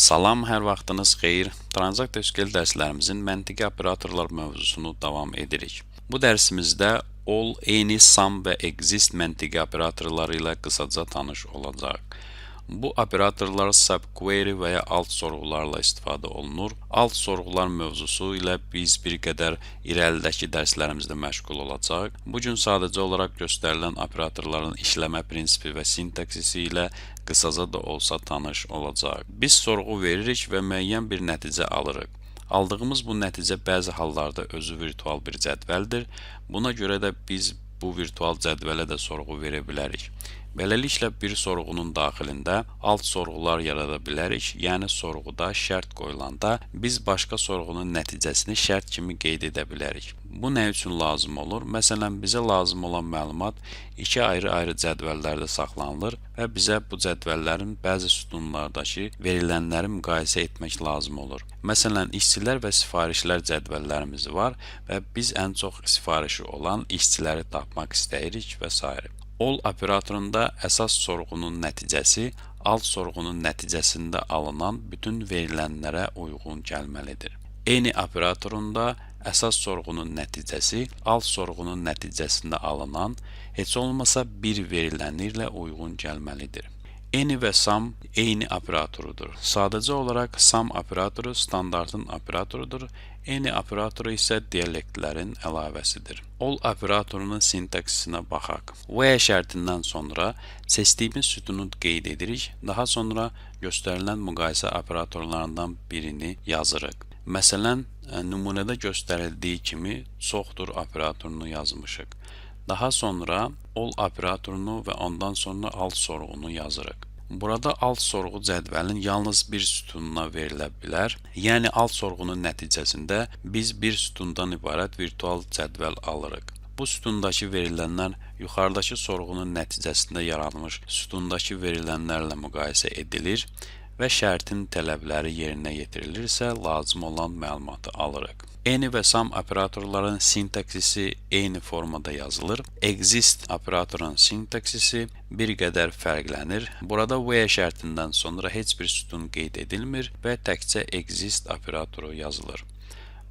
Salam, hər vaxtınız xeyir. Tranzakt SQL dərslərimizin məntiqi operatorlar mövzusunu davam edirik. Bu dərsimizdə all, any, sum və exist məntiqi operatorları ilə qısaca tanış olacaq. Bu operatorlar subquery və ya alt sorğularla istifadə olunur. Alt sorğular mövzusu ilə biz bir qədər irəlidəki dərslərimizdə məşğul olacaq. Bu gün sadəcə olaraq göstərilən operatorların işləmə prinsipi və sintaksisi ilə qısaca da olsa tanış olacaq. Biz sorğu veririk və müəyyən bir nəticə alırıq. Aldığımız bu nəticə bəzi hallarda özü virtual bir cədvəldir. Buna görə də biz bu virtual cədvələ də sorğu verə bilərik. Beləliklə, bir sorğunun daxilində alt sorğular yarada bilərik, yəni sorğuda şərt qoyulanda biz başqa sorğunun nəticəsini şərt kimi qeyd edə bilərik. Bu nə üçün lazım olur? Məsələn, bizə lazım olan məlumat iki ayrı-ayrı cədvəllərdə saxlanılır və bizə bu cədvəllərin bəzi sütunlardakı verilənləri müqayisə etmək lazım olur. Məsələn, işçilər və sifarişlər cədvəllərimiz var və biz ən çox sifarişi olan işçiləri tapmaq istəyirik və s. All operatorunda əsas sorğunun nəticəsi alt sorğunun nəticəsində alınan bütün verilənlərə uyğun gəlməlidir. Any operatorunda əsas sorğunun nəticəsi alt sorğunun nəticəsində alınan heç olmasa bir verilənlərlə uyğun gəlməlidir. Any və sum eyni operatorudur. Sadəcə olaraq sum operatoru standartın operatorudur. Any operatoru isə dialektlərin əlavəsidir. All operatorunun sintaksisinə baxaq. Where şərtindən sonra seçdiyimiz sütunu qeyd edirik. Daha sonra göstərilən müqayisə operatorlarından birini yazırıq. Məsələn, nümunədə göstərildiyi kimi çoxdur operatorunu yazmışıq. Daha sonra all operatorunu və ondan sonra alt sorğunu yazırıq. Burada alt sorğu cədvəlin yalnız bir sütununa verilə bilər. Yəni alt sorğunun nəticəsində biz bir sütundan ibarət virtual cədvəl alırıq. Bu sütundakı verilənlər yuxarıdakı sorğunun nəticəsində yaranmış sütundakı verilənlərlə müqayisə edilir və şərtin tələbləri yerinə yetirilirsə lazım olan məlumatı alırıq. Any və sum operatorların sintaksisi eyni formada yazılır. Exist operatorun sintaksisi bir qədər fərqlənir. Burada where şərtindən sonra heç bir sütun qeyd edilmir və təkcə exist operatoru yazılır.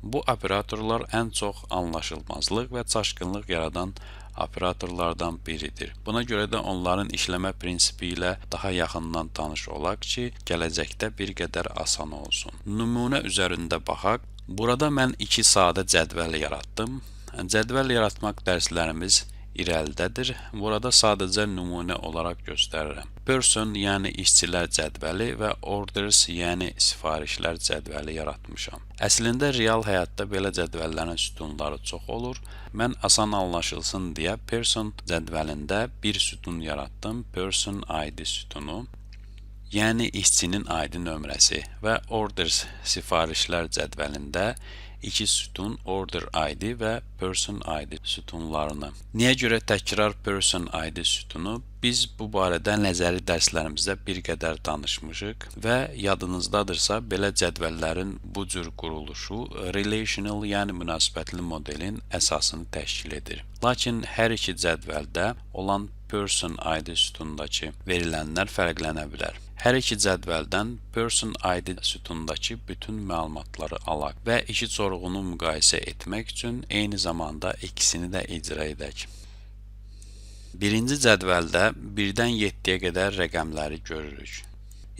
Bu operatorlar ən çox anlaşılmazlıq və çaşqınlıq yaradan operatorlardan biridir. Buna görə də onların işləmə prinsipi ilə daha yaxından tanış olaq ki, gələcəkdə bir qədər asan olsun. Nümunə üzərində baxaq. Burada mən iki sadə cədvəl yaratdım. Cədvəl yaratmaq dərslərimiz irəlidədir. Burada sadəcə nümunə olaraq göstərirəm. Person, yəni işçilər cədvəli və orders, yəni sifarişlər cədvəli yaratmışam. Əslində real həyatda belə cədvəllərin sütunları çox olur. Mən asan anlaşılsın deyə person cədvəlində bir sütun yaratdım. Person ID sütunu, yəni işçinin ID nömrəsi və orders sifarişlər cədvəlində iki sütun order ID və person ID sütunlarını. Niyə görə təkrar person ID sütunu? Biz bu barədə nəzəri dərslərimizdə bir qədər danışmışıq və yadınızdadırsa belə cədvəllərin bu cür quruluşu relational, yəni münasibətli modelin əsasını təşkil edir. Lakin hər iki cədvəldə olan person ID sütunundakı verilənlər fərqlənə bilər. Hər iki cədvəldən person ID sütunundakı bütün məlumatları alaq və iki sorğunu müqayisə etmək üçün eyni zamanda ikisini də icra edək. Birinci cədvəldə 1-dən 7-yə qədər rəqəmləri görürük.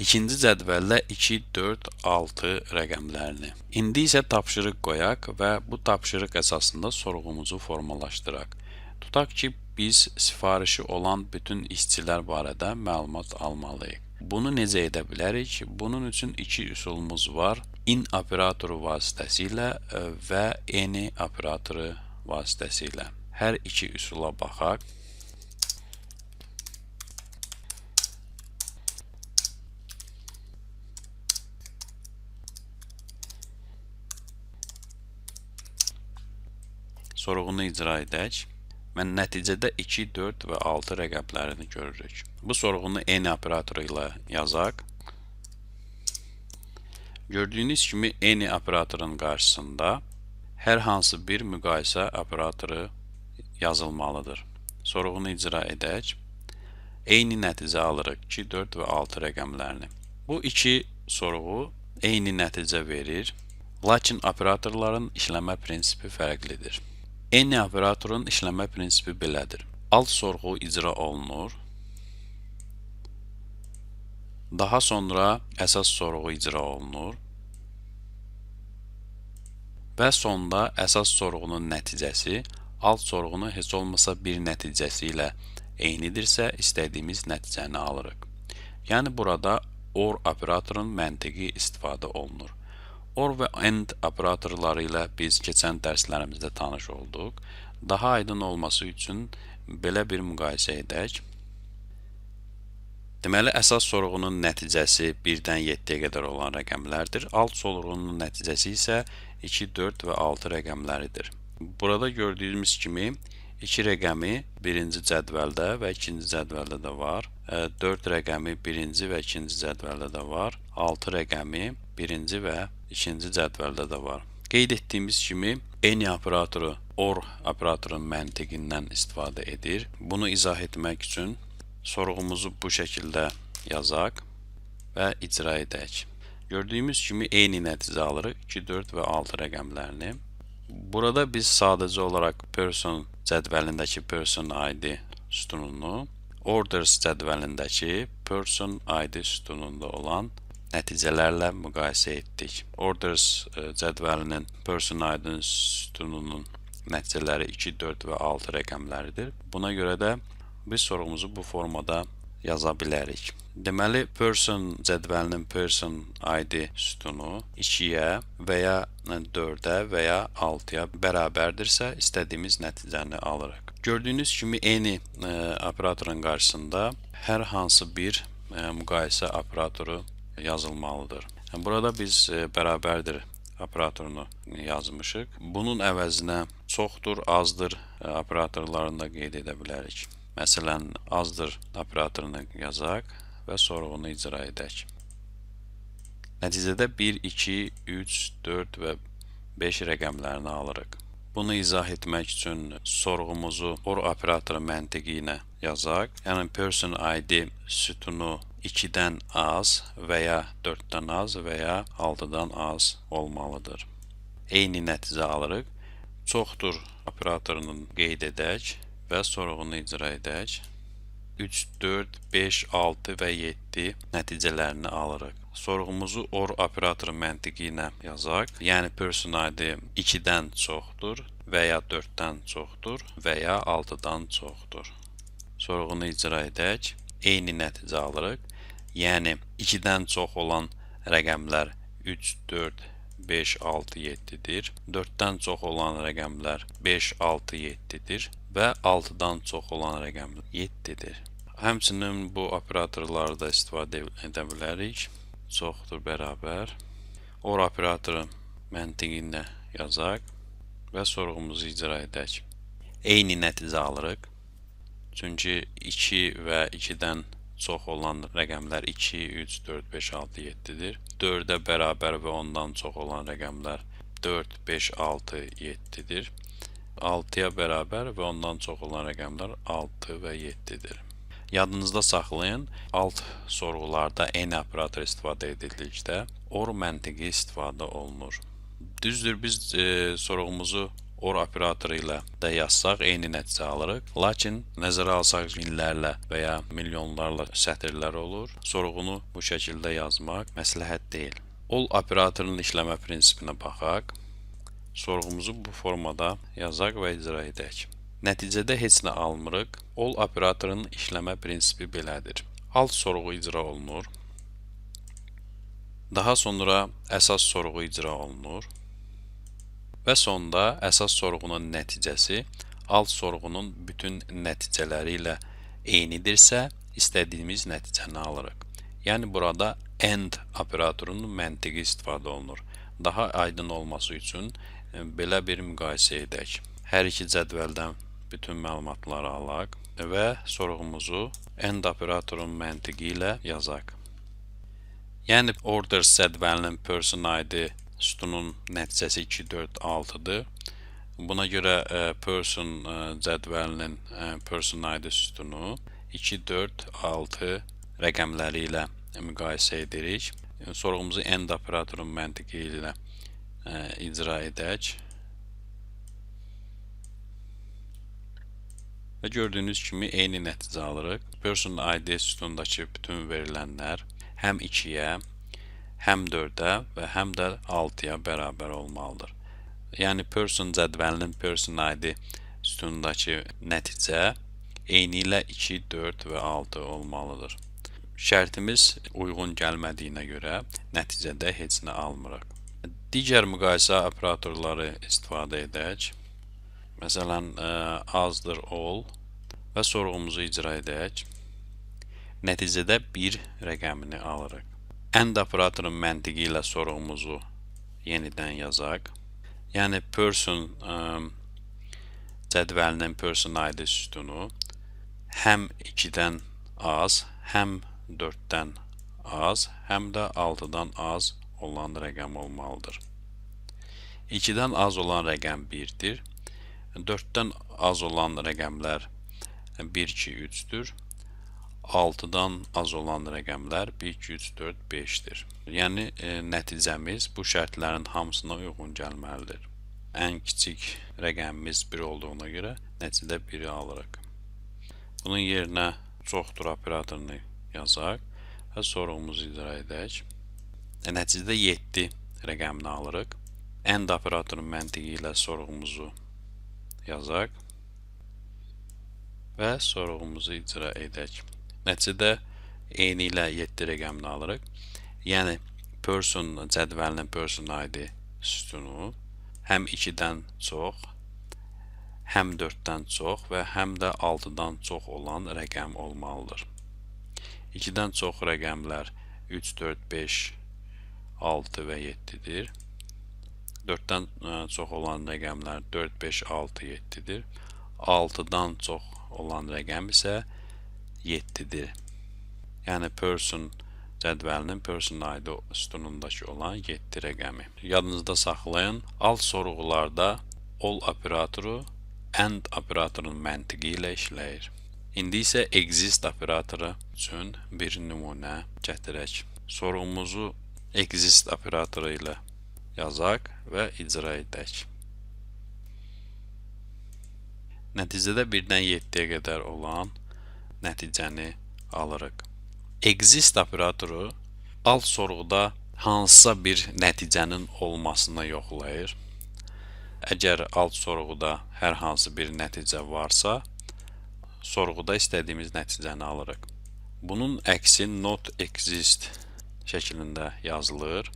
İkinci cədvəldə 2, 4, 6 rəqəmlərini. İndi isə tapşırıq qoyaq və bu tapşırıq əsasında sorğumuzu formalaşdıraq. Tutaq ki, biz sifarişi olan bütün işçilər barədə məlumat almalıyıq. Bunu necə edə bilərik? Bunun üçün iki üsulumuz var. In operatoru vasitəsilə və any operatoru vasitəsilə. Hər iki üsula baxaq. Sorğunu icra edək. Mən nəticədə 2, 4 və 6 rəqəmlərini görürük. Bu sorğunu any operatoru ilə yazaq. Gördüyünüz kimi any operatorun qarşısında hər hansı bir müqayisə operatoru yazılmalıdır. Sorğunu icra edək. Eyni nəticə alırıq 2, 4 və 6 rəqəmlərini. Bu iki sorğu eyni nəticə verir, lakin operatorların işləmə prinsipi fərqlidir. Eyni operatorun işləmə prinsipi belədir. Alt sorğu icra olunur, daha sonra əsas sorğu icra olunur və sonda əsas sorğunun nəticəsi alt sorğunun heç olmasa bir nəticəsi ilə eynidirsə, istədiyimiz nəticəni alırıq. Yəni burada OR operatorun məntiqi istifadə olunur. OR və AND operatorları ilə biz keçən dərslərimizdə tanış olduq. Daha aydın olması üçün belə bir müqayisə edək. Deməli, əsas sorğunun nəticəsi 1-dən 7-yə qədər olan rəqəmlərdir. Alt sorğunun nəticəsi isə 2, 4 və 6 rəqəmləridir. Burada gördüyümüz kimi 2 rəqəmi birinci cədvəldə və ikinci cədvəldə də var. 4 rəqəmi birinci və ikinci cədvəldə də var. 6 rəqəmi birinci və ikinci cədvəldə də var. Qeyd etdiyimiz kimi eyni operatoru OR operatorun məntiqindən istifadə edir. Bunu izah etmək üçün sorğumuzu bu şəkildə yazaq və icra edək. Gördüyümüz kimi eyni nəticə alırıq 2, 4 və 6 rəqəmlərini. Burada biz sadəcə olaraq person cədvəlindəki person ID sütununu, orders cədvəlindəki person ID sütununda olan nəticələrlə müqayisə etdik. Orders cədvəlinin person ID sütununun nəticələri 2, 4 və 6 rəqəmləridir. Buna görə də biz sorğumuzu bu formada yaza bilərik. Deməli, person cədvəlinin person ID sütunu 2-yə və ya 4-ə və ya 6-ya bərabərdirsə, istədiyimiz nəticəni alırıq. Gördüyünüz kimi eyni operatorun qarşısında hər hansı bir müqayisə operatoru yazılmalıdır. Burada biz bərabərdir operatorunu yazmışıq. Bunun əvəzinə çoxdur, azdır operatorlarını da qeyd edə bilərik. Məsələn, azdır operatorunu yazaq və sorğunu icra edək. Nəticədə 1, 2, 3, 4 və 5 rəqəmlərini alırıq. Bunu izah etmək üçün sorğumuzu OR operatoru məntiqi ilə yazaq. Yəni, person ID sütunu 2-dən az və ya 4-dən az və ya 6-dan az olmalıdır. Eyni nəticə alırıq. Çoxdur operatorunu qeyd edək və sorğunu icra edək. 3, 4, 5, 6 və 7 nəticələrini alırıq. Sorğumuzu OR operatoru məntiqi ilə yazaq. Yəni, person ID 2-dən çoxdur və ya 4-dən çoxdur və ya 6-dan çoxdur. Sorğunu icra edək. Eyni nəticə alırıq. Yəni, 2-dən çox olan rəqəmlər 3, 4, 5, 6, 7-dir. 4-dən çox olan rəqəmlər 5, 6, 7-dir və 6-dan çox olan rəqəmlər 7-dir. Həmçinin bu operatorları da istifadə edə bilərik. Çoxdur bərabər. OR operatoru məntiqi ilə yazaq və sorğumuzu icra edək. Eyni nəticə alırıq. Çünki 2 və 2-dən çox olan rəqəmlər 2, 3, 4, 5, 6, 7-dir. 4-ə bərabər və ondan çox olan rəqəmlər 4, 5, 6, 7-dir. 6-ya bərabər və ondan çox olan rəqəmlər 6 və 7-dir. Yadınızda saxlayın, alt sorğularda eyni operator istifadə edildikdə OR məntiqi istifadə olunur. Düzdür, biz sorğumuzu OR operatoru ilə də yazsaq eyni nəticə alırıq. Lakin nəzərə alsaq minlərlə və ya milyonlarla sətirlər olur. Sorğunu bu şəkildə yazmaq məsləhət deyil. OL operatorunun işləmə prinsipinə baxaq. Sorğumuzu bu formada yazaq və icra edək. Nəticədə heç nə almırıq. OL operatorunun işləmə prinsipi belədir. Alt sorğu icra olunur. Daha sonra əsas sorğu icra olunur. Və sonda əsas sorğunun nəticəsi alt sorğunun bütün nəticələri ilə eynidirsə, istədiyimiz nəticəni alırıq. Yəni, burada AND operatorunun məntiqi istifadə olunur. Daha aydın olması üçün belə bir müqayisə edək. Hər iki cədvəldən bütün məlumatları alaq və sorğumuzu AND operatorunun məntiqi ilə yazaq. Yəni, orders cədvəlinin person ID sütunun nəticəsi 2, 4, 6-dır. Buna görə person cədvəlinin person ID sütunu 2, 4, 6 rəqəmləri ilə müqayisə edirik Sorğumuzu AND operatorun məntiqi ilə icra edək. Və gördüyünüz kimi eyni nəticə alırıq. Person ID sütunundakı bütün verilənlər həm 2-yə, həm 4-ə və həm də 6-ya bərabər olmalıdır. Yəni person cədvəlinin person ID sütunundakı nəticə eyni ilə 2, 4 və 6 olmalıdır. Şərtimiz uyğun gəlmədiyinə görə nəticədə heç nə almırıq. Digər müqayisə operatorları istifadə edək. Məsələn, azdır all və sorğumuzu icra edək. Nəticədə 1 rəqəmini alırıq. AND operatorun məntiqi ilə sorğumuzu yenidən yazaq. Yəni person cədvəlinin person ID sütunu həm 2-dən az, həm 4-dən az, həm də 6-dan az olan rəqəm olmalıdır. 2-dən az olan rəqəm 1-dir. 4-dən az olan rəqəmlər 1, 2, 3-dür. 6-dan az olan rəqəmlər 1, 2, 3, 4, 5-dir. Yəni nəticəmiz bu şərtlərin hamısına uyğun gəlməlidir. Ən kiçik rəqəmimiz 1 olduğuna görə nəticədə 1-i alırıq. Bunun yerinə çoxdur operatorunu yazaq və sorğumuzu icra edək. Nəticədə 7 rəqəmini alırıq. AND operatorun məntiqi ilə sorğumuzu yazaq və sorğumuzu icra edək. Nəticədə eyni ilə 7 rəqəmini alırıq. Yəni person cədvəlinin person ID sütunu həm 2-dən çox, həm 4-dən çox və həm də 6-dan çox olan rəqəm olmalıdır. 2-dən çox rəqəmlər 3, 4, 5, 6 və 7-dir. 4-dən çox olan rəqəmlər 4, 5, 6, 7-dir. 6-dan çox olan rəqəm isə 7-dir. Yəni person cədvəlinin person ID sütunundakı olan 7 rəqəmi. Yadınızda saxlayın, alt sorğularda all operatoru AND operatorunun məntiqi ilə işləyir. İndi isə exist operatoru üçün bir nümunə gətirək. Sorğumuzu exist operatoru ilə yazaq və icra edək. Nəticədə 1-dən 7-yə qədər olan nəticəni alırıq. Exist operatoru alt sorğuda hansısa bir nəticənin olmasını yoxlayır. Əgər alt sorğuda hər hansı bir nəticə varsa, sorğuda istədiyimiz nəticəni alırıq. Bunun əksi not exist şəklində yazılır.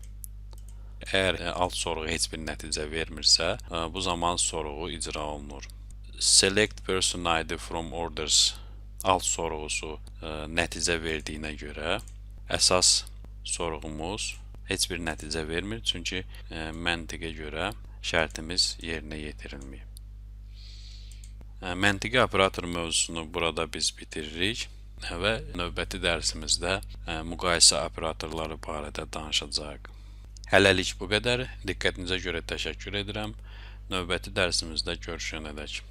Əgər alt sorğu heç bir nəticə vermirsə, bu zaman sorğu icra olunur. Select person ID from orders alt sorğusu nəticə verdiyinə görə əsas sorğumuz heç bir nəticə vermir, çünki məntiqə görə şərtimiz yerinə yetirilməyib. Məntiqi operator mövzusunu burada biz bitiririk və növbəti dərsimizdə müqayisə operatorları barədə danışacağıq. Hələlik bu qədər. Diqqətinizə görə təşəkkür edirəm. Növbəti dərsimizdə görüşənədək.